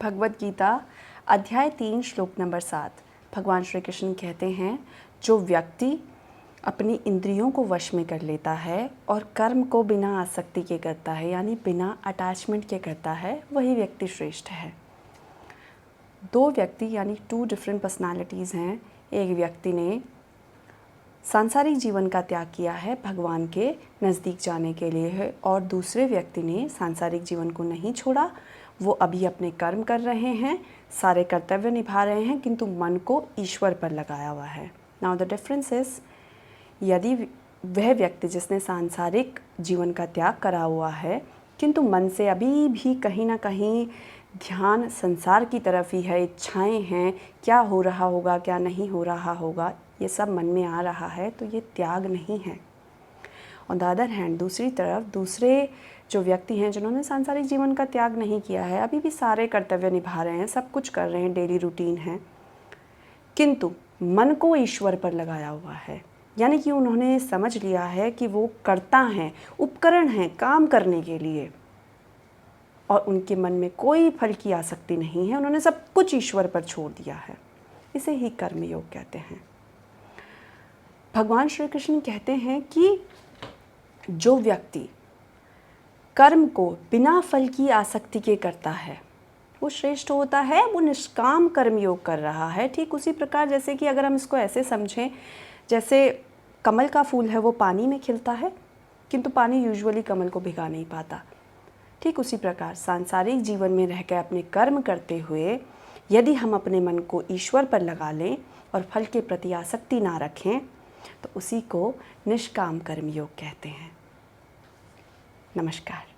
भगवद गीता अध्याय 3 श्लोक नंबर 7 भगवान श्री कृष्ण कहते हैं, जो व्यक्ति अपनी इंद्रियों को वश में कर लेता है और कर्म को बिना आसक्ति के करता है, यानी बिना अटैचमेंट के करता है, वही व्यक्ति श्रेष्ठ है। दो व्यक्ति यानी 2 डिफरेंट पर्सनालिटीज़ हैं। एक व्यक्ति ने सांसारिक जीवन का त्याग किया है भगवान के नज़दीक जाने के लिए है, और दूसरे व्यक्ति ने सांसारिक जीवन को नहीं छोड़ा। वो अभी अपने कर्म कर रहे हैं, सारे कर्तव्य निभा रहे हैं, किंतु मन को ईश्वर पर लगाया हुआ है। नाउ द डिफरेंस इज, यदि वह व्यक्ति जिसने सांसारिक जीवन का त्याग करा हुआ है किंतु मन से अभी भी कहीं ना कहीं ध्यान संसार की तरफ ही है, इच्छाएं हैं, क्या हो रहा होगा क्या नहीं हो रहा होगा, ये सब मन में आ रहा है, तो ये त्याग नहीं है। ऑन द अदर हैंड, दूसरी तरफ दूसरे जो व्यक्ति हैं जिन्होंने सांसारिक जीवन का त्याग नहीं किया है, अभी भी सारे कर्तव्य निभा रहे हैं, सब कुछ कर रहे हैं, डेली रूटीन है, किंतु मन को ईश्वर पर लगाया हुआ है। यानी कि उन्होंने समझ लिया है कि वो कर्ता हैं, उपकरण हैं काम करने के लिए, और उनके मन में कोई फल की आसक्ति नहीं है, उन्होंने सब कुछ ईश्वर पर छोड़ दिया है। इसे ही कर्मयोग कहते हैं। भगवान श्री कृष्ण कहते हैं कि जो व्यक्ति कर्म को बिना फल की आसक्ति के करता है वो श्रेष्ठ होता है, वो निष्काम कर्मयोग कर रहा है। ठीक उसी प्रकार जैसे कि अगर हम इसको ऐसे समझें, जैसे कमल का फूल है वो पानी में खिलता है, किंतु पानी यूजुअली कमल को भिगा नहीं पाता। ठीक उसी प्रकार सांसारिक जीवन में रहकर अपने कर्म करते हुए यदि हम अपने मन को ईश्वर पर लगा लें और फल के प्रति आसक्ति ना रखें, तो उसी को निष्काम कर्मयोग कहते हैं। नमस्कार।